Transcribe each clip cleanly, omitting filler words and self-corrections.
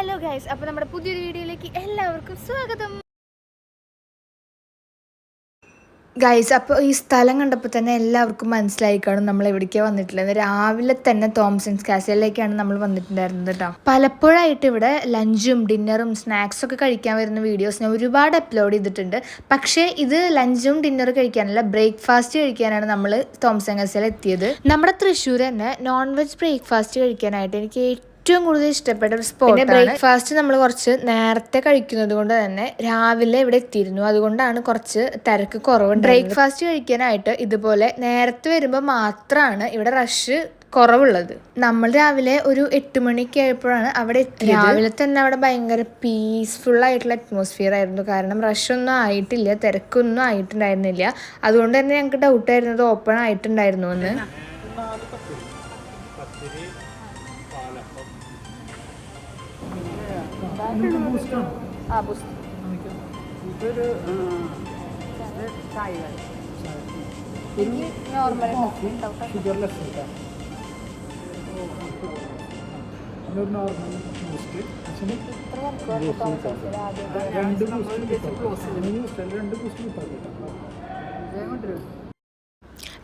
Hello guys, അപ്പോൾ നമ്മുടെ പുതിയൊരു വീഡിയോയിലേക്ക് എല്ലാവർക്കും സ്വാഗതം. ഗൈസ്, അപ്പോൾ ഈ സ്ഥലം കണ്ടപ്പോൾ തന്നെ എല്ലാവർക്കും മനസ്സിലായി കാണും നമ്മൾ എവിടേക്കാണ് വന്നിട്ടുള്ളത്. രാവിലെ തന്നെ തോംസൺസ് കാസിലേക്കാണ് നമ്മൾ വന്നിട്ടുണ്ടായിരുന്നത് കേട്ടോ. പലപ്പോഴായിട്ട് ഇവിടെ ലഞ്ചും ഡിന്നറും സ്നാക്സും ഒക്കെ കഴിക്കാൻ വരുന്ന വീഡിയോസ് ഞാൻ ഒരുപാട് അപ്ലോഡ് ചെയ്തിട്ടുണ്ട്. പക്ഷേ ഇത് ലഞ്ചും ഡിന്നറും കഴിക്കാനല്ല, ബ്രേക്ക്ഫാസ്റ്റ് കഴിക്കാനാണ് നമ്മൾ തോംസൺ കാസിൽ എത്തിയത്. നമ്മുടെ തൃശ്ശൂർ തന്നെ നോൺ വെജ് ബ്രേക്ക്ഫാസ്റ്റ് കഴിക്കാനായിട്ട് എനിക്ക് ഏറ്റവും കൂടുതൽ ഇഷ്ടപ്പെട്ട ഒരു സ്പോട്ടാണ്. ബ്രേക്ക്ഫാസ്റ്റ് നമ്മൾ കുറച്ച് നേരത്തെ കഴിക്കുന്നത് കൊണ്ട് തന്നെ രാവിലെ ഇവിടെ എത്തിയിരുന്നു. അതുകൊണ്ടാണ് കുറച്ച് തിരക്ക് കുറവുണ്ട്. ബ്രേക്ക്ഫാസ്റ്റ് കഴിക്കാനായിട്ട് ഇതുപോലെ നേരത്തെ വരുമ്പോൾ മാത്രമാണ് ഇവിടെ റഷ് കുറവുള്ളത്. നമ്മൾ രാവിലെ ഒരു 8 മണിക്ക് ആയപ്പോഴാണ് അവിടെ എത്തിയത്. രാവിലെ തന്നെ അവിടെ ഭയങ്കര പീസ്ഫുൾ ആയിട്ടുള്ള അറ്റ്മോസ്ഫിയർ ആയിരുന്നു. കാരണം റഷ് ഒന്നും ആയിട്ടില്ല, തിരക്കൊന്നും ആയിട്ടുണ്ടായിരുന്നില്ല. അതുകൊണ്ട് തന്നെ ഞങ്ങൾക്ക് ഡൗട്ട് ആയിരുന്നത് ഓപ്പൺ ആയിട്ടുണ്ടായിരുന്നു എന്ന്.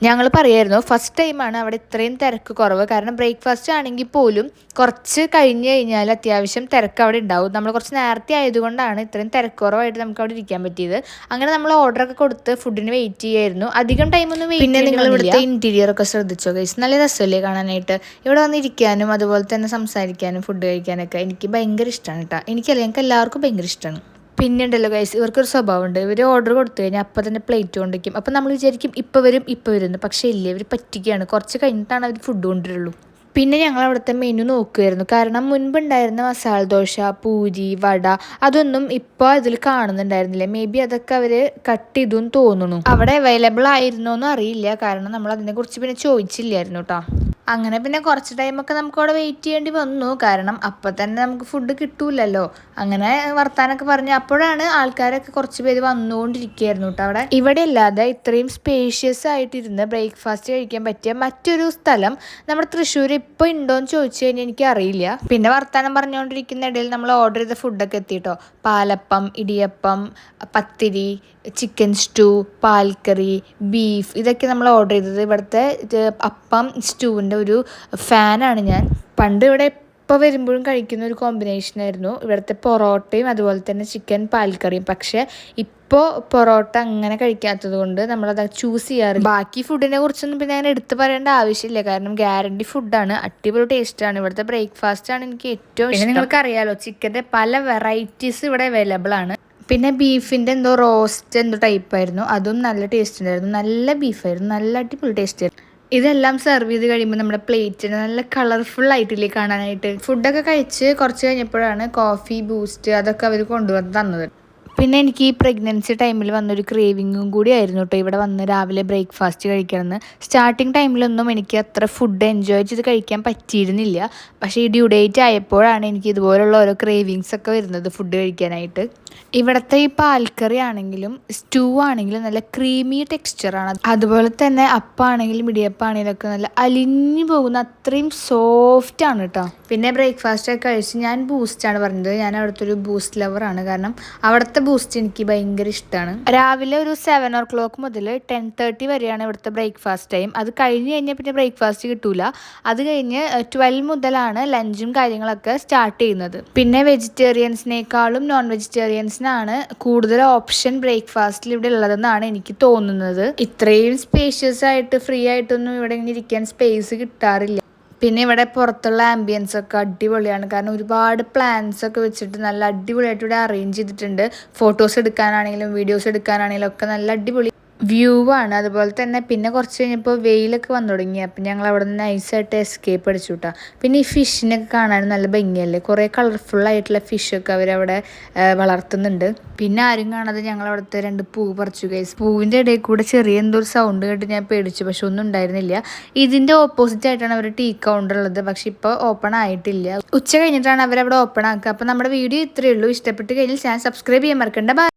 ഞങ്ങൾ പറയായിരുന്നു ഫസ്റ്റ് ടൈമാണ് അവിടെ ഇത്രയും തിരക്ക് കുറവ്. കാരണം ബ്രേക്ക്ഫാസ്റ്റ് ആണെങ്കിൽ പോലും കുറച്ച് കഴിഞ്ഞ് കഴിഞ്ഞാൽ അത്യാവശ്യം തിരക്ക് അവിടെ ഉണ്ടാവും. നമ്മൾ കുറച്ച് നേരത്തെ ആയതുകൊണ്ടാണ് ഇത്രയും തിരക്ക് കുറവായിട്ട് നമുക്ക് അവിടെ ഇരിക്കാൻ പറ്റിയത്. അങ്ങനെ നമ്മൾ ഓർഡറൊക്കെ കൊടുത്ത് ഫുഡിന് വെയിറ്റ് ചെയ്യായിരുന്നു. അധികം ടൈമൊന്നും വെയിറ്റ്. പിന്നെ നിങ്ങൾ ഇവിടുത്തെ ഇന്റീരിയർ ഒക്കെ ശ്രദ്ധിച്ചോ ഗൈസ്, നല്ല രസമല്ലേ കാണാനായിട്ട്. ഇവിടെ വന്നിരിക്കാനും അതുപോലെ തന്നെ സംസാരിക്കാനും ഫുഡ് കഴിക്കാനൊക്കെ എനിക്ക് ഭയങ്കര ഇഷ്ടമാണ് കേട്ടോ. എനിക്കല്ല, ഞങ്ങൾക്ക് എല്ലാവർക്കും ഭയങ്കര ഇഷ്ടമാണ്. പിന്നെ ഉണ്ടല്ലോ ഗൈസ്, ഇവർക്കൊരു സ്വഭാവമുണ്ട്. ഇവർ ഓർഡർ കൊടുത്തു കഴിഞ്ഞാൽ അപ്പം തന്നെ പ്ലേറ്റ് കൊണ്ടിരിക്കും. അപ്പം നമ്മൾ വിചാരിക്കും ഇപ്പോൾ വരുന്നു. പക്ഷേ ഇല്ലേ, ഇവർ പറ്റിക്കുകയാണ്. കുറച്ച് കഴിഞ്ഞിട്ടാണ് അവർ ഫുഡ് കൊണ്ടുവരുള്ളൂ. പിന്നെ ഞങ്ങൾ അവിടുത്തെ മെനു നോക്കുമായിരുന്നു. കാരണം മുൻപുണ്ടായിരുന്ന മസാല ദോശ, പൂരി, വട അതൊന്നും ഇപ്പോൾ ഇതിൽ കാണുന്നുണ്ടായിരുന്നില്ല. മേ ബി അതൊക്കെ അവർ കട്ട് ചെയ്തെന്ന് തോന്നുന്നു. അവിടെ അവൈലബിൾ ആയിരുന്നോന്നും അറിയില്ല. കാരണം നമ്മൾ അതിനെക്കുറിച്ച് പിന്നെ ചോദിച്ചില്ലായിരുന്നു കേട്ടോ. അങ്ങനെ പിന്നെ കുറച്ച് ടൈമൊക്കെ നമുക്ക് അവിടെ വെയിറ്റ് ചെയ്യേണ്ടി വന്നു. കാരണം അപ്പം തന്നെ നമുക്ക് ഫുഡ് കിട്ടൂലല്ലോ. അങ്ങനെ വർത്താനൊക്കെ പറഞ്ഞ് അപ്പോഴാണ് ആൾക്കാരൊക്കെ കുറച്ച് പേര് വന്നുകൊണ്ടിരിക്കുകയായിരുന്നു കേട്ടോ അവിടെ. ഇവിടെ അല്ലാതെ ഇത്രയും സ്പേഷ്യസ് ആയിട്ടിരുന്ന് ബ്രേക്ക്ഫാസ്റ്റ് കഴിക്കാൻ പറ്റിയ മറ്റൊരു സ്ഥലം നമ്മുടെ തൃശ്ശൂർ ഇപ്പോൾ ഉണ്ടോയെന്ന് ചോദിച്ചു കഴിഞ്ഞാൽ എനിക്ക് അറിയില്ല. പിന്നെ വർത്താനം പറഞ്ഞുകൊണ്ടിരിക്കുന്ന ഇടയിൽ നമ്മൾ ഓർഡർ ചെയ്ത ഫുഡൊക്കെ എത്തിയിട്ടോ. പാലപ്പം, ഇടിയപ്പം, പത്തിരി, ചിക്കൻ സ്റ്റൂ, പാൽക്കറി, ബീഫ്, ഇതൊക്കെ നമ്മൾ ഓർഡർ ചെയ്തത്. ഇവിടുത്തെ അപ്പം സ്റ്റൂവിൻ്റെ ഒരു ഫാനാണ് ഞാൻ. പണ്ട് ഇവിടെ എപ്പോൾ വരുമ്പോഴും കഴിക്കുന്ന ഒരു കോമ്പിനേഷനായിരുന്നു ഇവിടുത്തെ പൊറോട്ടയും അതുപോലെ തന്നെ ചിക്കൻ പാൽക്കറിയും. പക്ഷേ ഇപ്പോൾ പൊറോട്ട അങ്ങനെ കഴിക്കാത്തത് കൊണ്ട് നമ്മളത് ചൂസ് ചെയ്യാറില്ല. ബാക്കി ഫുഡിനെ കുറിച്ചൊന്നും പിന്നെ അങ്ങനെ എടുത്ത് പറയേണ്ട ആവശ്യമില്ല. കാരണം ഗ്യാരണ്ടി ഫുഡാണ്, അടിപൊളി ടേസ്റ്റാണ്. ഇവിടുത്തെ ബ്രേക്ക്ഫാസ്റ്റാണ് എനിക്ക് ഏറ്റവും ഇഷ്ടം. നിങ്ങൾക്കറിയാലോ, ചിക്കൻ്റെ പല വെറൈറ്റീസ് ഇവിടെ അവൈലബിൾ ആണ്. പിന്നെ ബീഫിൻ്റെ എന്തോ റോസ്റ്റ് എന്തോ ടൈപ്പായിരുന്നു, അതും നല്ല ടേസ്റ്റ് ഉണ്ടായിരുന്നു. നല്ല ബീഫായിരുന്നു, നല്ല അടിപൊളി ടേസ്റ്റ് ആയിരുന്നു. ഇതെല്ലാം സെർവ് ചെയ്ത് കഴിയുമ്പോൾ നമ്മുടെ പ്ലേറ്റിന് നല്ല കളർഫുൾ ആയിട്ടില്ലേ കാണാനായിട്ട്. ഫുഡൊക്കെ കഴിച്ച് കുറച്ച് കഴിഞ്ഞപ്പോഴാണ് കോഫി, ബൂസ്റ്റ് അതൊക്കെ അവർ കൊണ്ടുവന്ന് തന്നത്. പിന്നെ എനിക്ക് ഈ പ്രഗ്നൻസി ടൈമിൽ വന്നൊരു ക്രേവിങ്ങും കൂടി ആയിരുന്നു കേട്ടോ ഇവിടെ വന്ന് രാവിലെ ബ്രേക്ക്ഫാസ്റ്റ് കഴിക്കണമെന്ന്. സ്റ്റാർട്ടിങ് ടൈമിലൊന്നും എനിക്ക് അത്ര ഫുഡ് എൻജോയ് ചെയ്ത് കഴിക്കാൻ പറ്റിയിരുന്നില്ല. പക്ഷേ ഈ ഡ്യൂ ഡേറ്റ് ആയപ്പോഴാണ് എനിക്ക് ഇതുപോലുള്ള ഓരോ ക്രേവിങ്സ് ഒക്കെ വരുന്നത് ഫുഡ് കഴിക്കാനായിട്ട്. ഇവിടുത്തെ ഈ പാൽക്കറി ആണെങ്കിലും സ്റ്റൂ ആണെങ്കിലും നല്ല ക്രീമി ടെക്സ്ചറാണ്. അതുപോലെ തന്നെ അപ്പാണെങ്കിലും ഇടിയപ്പാണെങ്കിലും ഒക്കെ നല്ല അലിഞ്ഞു പോകുന്ന അത്രയും സോഫ്റ്റ് ആണ് കേട്ടോ. പിന്നെ ബ്രേക്ക്ഫാസ്റ്റ് ഒക്കെ കഴിച്ച് ഞാൻ ബൂസ്റ്റാണ് പറഞ്ഞത്. ഞാൻ അവിടുത്തെ ഒരു ബൂസ്റ്റ് ലവറാണ്. കാരണം അവിടുത്തെ ബൂസ്റ്റ് എനിക്ക് ഭയങ്കര ഇഷ്ടമാണ്. രാവിലെ ഒരു 7 o'clock മുതൽ 10:30 വരെയാണ് ഇവിടുത്തെ ബ്രേക്ക്ഫാസ്റ്റ് ടൈം. അത് കഴിഞ്ഞ് കഴിഞ്ഞാൽ പിന്നെ ബ്രേക്ക്ഫാസ്റ്റ് കിട്ടൂല. അത് കഴിഞ്ഞ് 12 മുതലാണ് ലഞ്ചും കാര്യങ്ങളൊക്കെ സ്റ്റാർട്ട് ചെയ്യുന്നത്. പിന്നെ വെജിറ്റേറിയൻസിനേക്കാളും നോൺ വെജിറ്റേറിയൻസിനാണ് കൂടുതൽ ഓപ്ഷൻ ബ്രേക്ക്ഫാസ്റ്റിൽ ഇവിടെ ഉള്ളതെന്നാണ് എനിക്ക് തോന്നുന്നത്. ഇത്രയും സ്പേഷ്യസ് ആയിട്ട് ഫ്രീ ആയിട്ടൊന്നും ഇവിടെ ഇങ്ങനെ ഇരിക്കാൻ സ്പേസ് കിട്ടാറില്ല. പിന്നെ ഇവിടെ പുറത്തുള്ള ആംബിയൻസ് ഒക്കെ അടിപൊളിയാണ്. കാരണം ഒരുപാട് പ്ലാന്റ്സ് ഒക്കെ വെച്ചിട്ട് നല്ല അടിപൊളിയായിട്ട് ഇവിടെ അറേഞ്ച് ചെയ്തിട്ടുണ്ട്. ഫോട്ടോസ് എടുക്കാനാണെങ്കിലും വീഡിയോസ് എടുക്കാനാണെങ്കിലും ഒക്കെ നല്ല അടിപൊളി വ്യൂ ആണ്. അതുപോലെ തന്നെ പിന്നെ കുറച്ച് കഴിഞ്ഞപ്പോൾ വെയിലൊക്കെ വന്നു തുടങ്ങി. അപ്പം ഞങ്ങൾ അവിടെ നിന്ന് നൈസായിട്ട് എസ്കേപ്പ് അടിച്ചു കേട്ടോ. പിന്നെ ഈ ഫിഷിനൊക്കെ കാണാൻ നല്ല ഭംഗിയല്ലേ. കുറേ കളർഫുള്ളായിട്ടുള്ള ഫിഷൊക്കെ അവരവിടെ വളർത്തുന്നുണ്ട്. പിന്നെ ആരും കാണാതെ ഞങ്ങൾ അവിടുത്തെ 2 പൂ പറിച്ചു ഗൈസ്. പൂവിൻ്റെ ഇടയിൽ കൂടെ ചെറിയ എന്തോ ഒരു സൗണ്ട് കേട്ട് ഞാൻ പേടിച്ചു. പക്ഷെ ഒന്നും ഉണ്ടായിരുന്നില്ല. ഇതിൻ്റെ ഓപ്പോസിറ്റ് ആയിട്ടാണ് അവർ ടീ കൗണ്ടർ ഉള്ളത്. പക്ഷെ ഇപ്പോൾ ഓപ്പൺ ആയിട്ടില്ല. ഉച്ച കഴിഞ്ഞിട്ടാണ് അവരവിടെ ഓപ്പൺ ആക്കുക. അപ്പോൾ നമ്മുടെ വീഡിയോ ഇത്രയേ ഉള്ളൂ. ഇഷ്ടപ്പെട്ട് കഴിഞ്ഞാൽ ചാനൽ സബ്സ്ക്രൈബ് ചെയ്യാൻ മറക്കണ്ട. ബൈ.